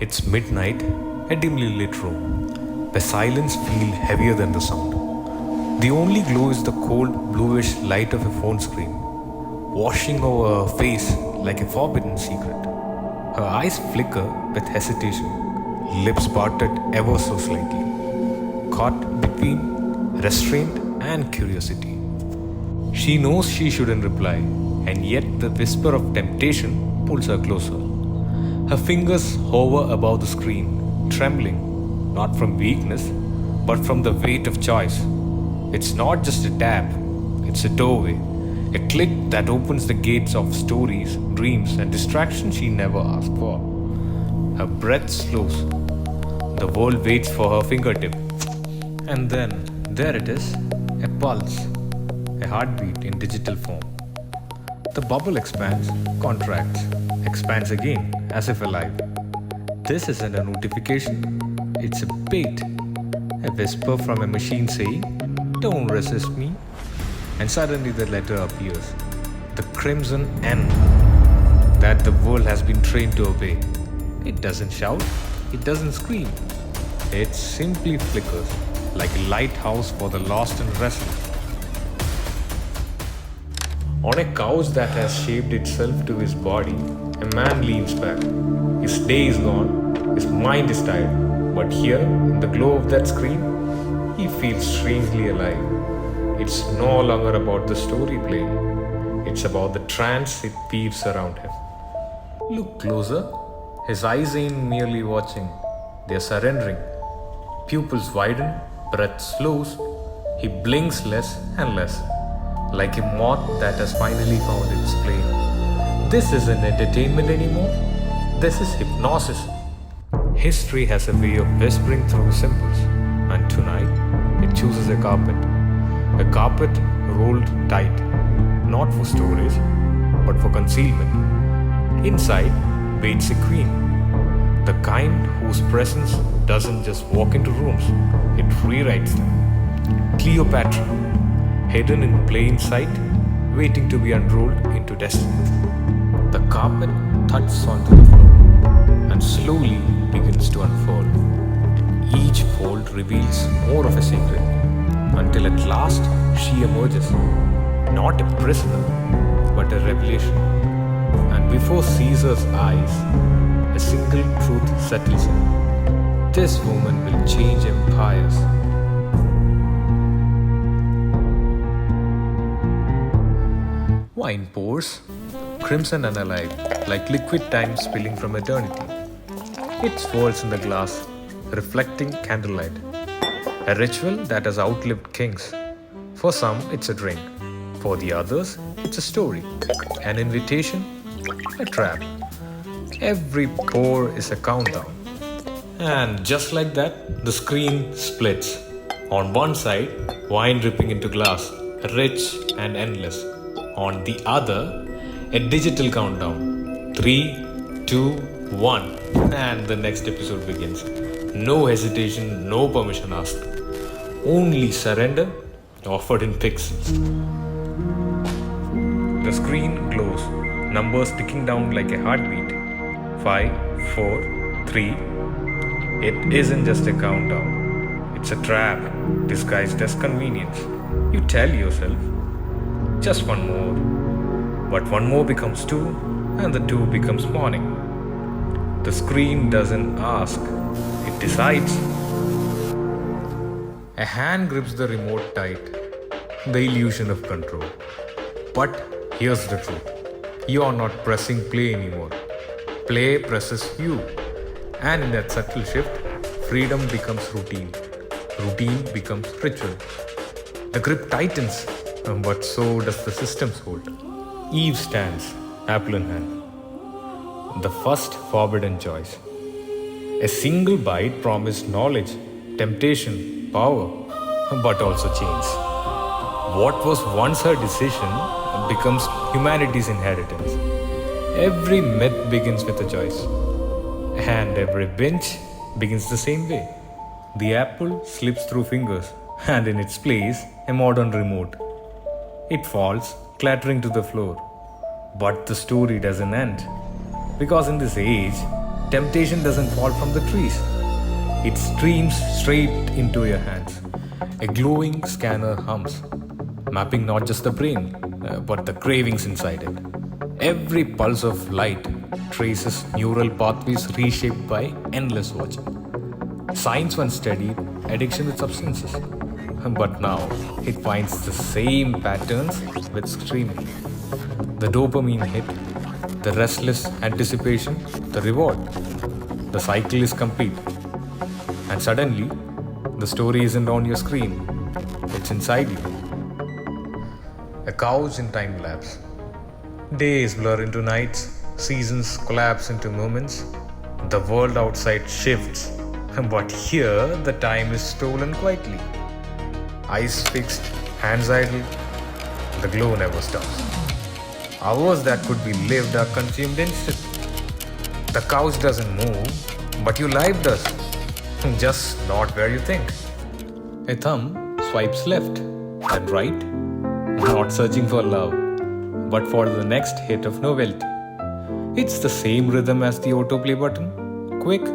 It's midnight, a dimly lit room, where silence feels heavier than the sound. The only glow is the cold, bluish light of a phone screen, washing over her face like a forbidden secret. Her eyes flicker with hesitation, lips parted ever so slightly, caught between restraint and curiosity. She knows she shouldn't reply, and yet the whisper of temptation pulls her closer. Her fingers hover above the screen, trembling, not from weakness, but from the weight of choice. It's not just a tap, it's a doorway, a click that opens the gates of stories, dreams, and distractions she never asked for. Her breath slows. The world waits for her fingertip. And then, there it is, a pulse, a heartbeat in digital form. The bubble expands, contracts, expands again, as if alive. This isn't a notification, it's a bait, a whisper from a machine saying, "Don't resist me." And suddenly the letter appears, the crimson N that the world has been trained to obey. It doesn't shout, it doesn't scream, it simply flickers like a lighthouse for the lost and restless. On a couch that has shaped itself to his body, a man leans back. His day is gone, his mind is tired, but here, in the glow of that screen, he feels strangely alive. It's no longer about the story playing, it's about the trance it weaves around him. Look closer. His eyes ain't merely watching, they're surrendering. Pupils widen, breath slows, he blinks less and less, like a moth that has finally found its prey. This isn't entertainment anymore, this is hypnosis. History has a way of whispering through symbols, and tonight it chooses a carpet rolled tight, not for storage, but for concealment. Inside waits a queen, the kind whose presence doesn't just walk into rooms, it rewrites them. Cleopatra, hidden in plain sight, waiting to be unrolled into destiny. The carpet thuds onto the floor and slowly begins to unfold. Each fold reveals more of a secret, until at last she emerges, not a prisoner, but a revelation. And before Caesar's eyes, a single truth settles in. This woman will change empires. Wine pours, crimson and alive, like liquid time spilling from eternity. It swirls in the glass, reflecting candlelight. A ritual that has outlived kings. For some, it's a drink. For the others, it's a story, an invitation, a trap. Every pour is a countdown. And just like that, the screen splits. On one side, wine dripping into glass, rich and endless. On the other, a digital countdown. 3, 2, 1. And the next episode begins. No hesitation, no permission asked. Only surrender offered in pixels. The screen glows, numbers ticking down like a heartbeat. 5, 4, 3. It isn't just a countdown. It's a trap disguised as convenience. You tell yourself, just one more. But one more becomes 2, and the 2 becomes morning. The screen doesn't ask, it decides. A hand grips the remote tight, the illusion of control. But here's the truth. You are not pressing play anymore. Play presses you. And in that subtle shift, freedom becomes routine. Routine becomes ritual. The grip tightens, but so does the system's hold. Eve stands, apple in hand. The first forbidden choice. A single bite promised knowledge, temptation, power, but also chains. What was once her decision becomes humanity's inheritance. Every myth begins with a choice, and every binge begins the same way. The apple slips through fingers, and in its place, a modern remote. It falls, clattering to the floor. But the story doesn't end. Because in this age, temptation doesn't fall from the trees. It streams straight into your hands. A glowing scanner hums, mapping not just the brain, but the cravings inside it. Every pulse of light traces neural pathways reshaped by endless watching. Science once studied addiction with substances, but now it finds the same patterns with streaming. The dopamine hit, the restless anticipation, the reward. The cycle is complete. And suddenly, the story isn't on your screen, it's inside you. A couch in time lapse. Days blur into nights, seasons collapse into moments. The world outside shifts, but here the time is stolen quietly. Eyes fixed, hands idle, the glow never stops. Hours that could be lived are consumed instantly. The couch doesn't move, but your life does. Just not where you think. A thumb swipes left and right, not searching for love, but for the next hit of novelty. It's the same rhythm as the autoplay button. Quick,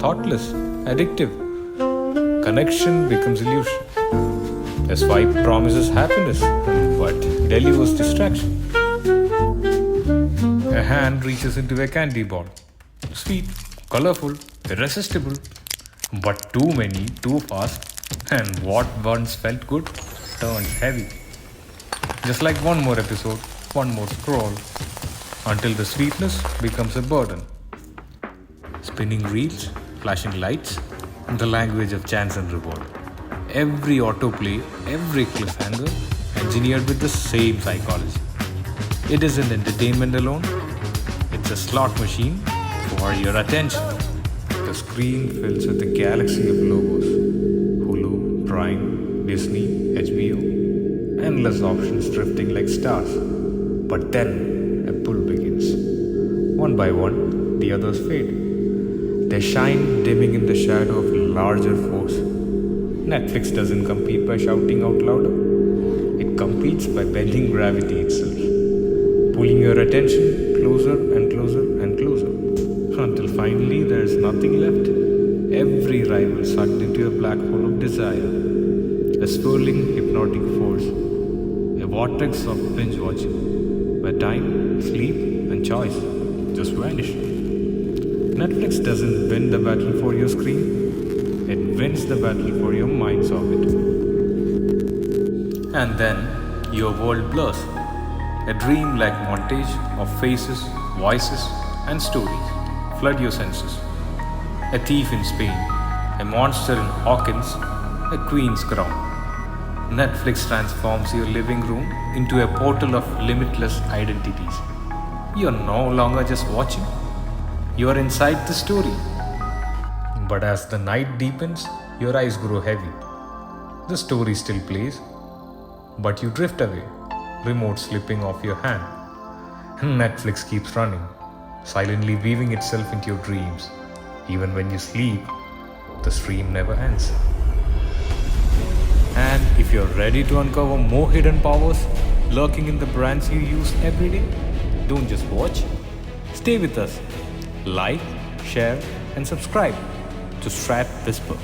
thoughtless, addictive. Connection becomes illusion. A swipe promises happiness, but delivers distraction. A hand reaches into a candy bar. Sweet, colorful, irresistible. But too many, too fast, and what once felt good turns heavy. Just like one more episode, one more scroll, until the sweetness becomes a burden. Spinning reels, flashing lights, the language of chance and reward. Every autoplay, every cliffhanger, engineered with the same psychology. It isn't entertainment alone, it's a slot machine for your attention. The screen fills with a galaxy of logos. Hulu, Prime, Disney, HBO. Endless options drifting like stars. But then a pull begins. One by one, the others fade. They shine dimming in the shadow of a larger force. Netflix doesn't compete by shouting out louder. It competes by bending gravity itself. Pulling your attention closer and closer and closer. Until finally there is nothing left. Every rival sucked into a black hole of desire. A swirling hypnotic force. A vortex of binge watching. Where time, sleep and choice just vanish. Netflix doesn't win the battle for your screen. It wins the battle for your mind's orbit. And then your world blurs. A dream-like montage of faces, voices and stories flood your senses. A thief in Spain, a monster in Hawkins, a queen's crown. Netflix transforms your living room into a portal of limitless identities. You're no longer just watching, you're inside the story. But as the night deepens, your eyes grow heavy. The story still plays, but you drift away, remote slipping off your hand. Netflix keeps running, silently weaving itself into your dreams. Even when you sleep, the stream never ends. And if you're ready to uncover more hidden powers lurking in the brands you use every day, don't just watch, stay with us. Like, share, and subscribe to StratWhisper.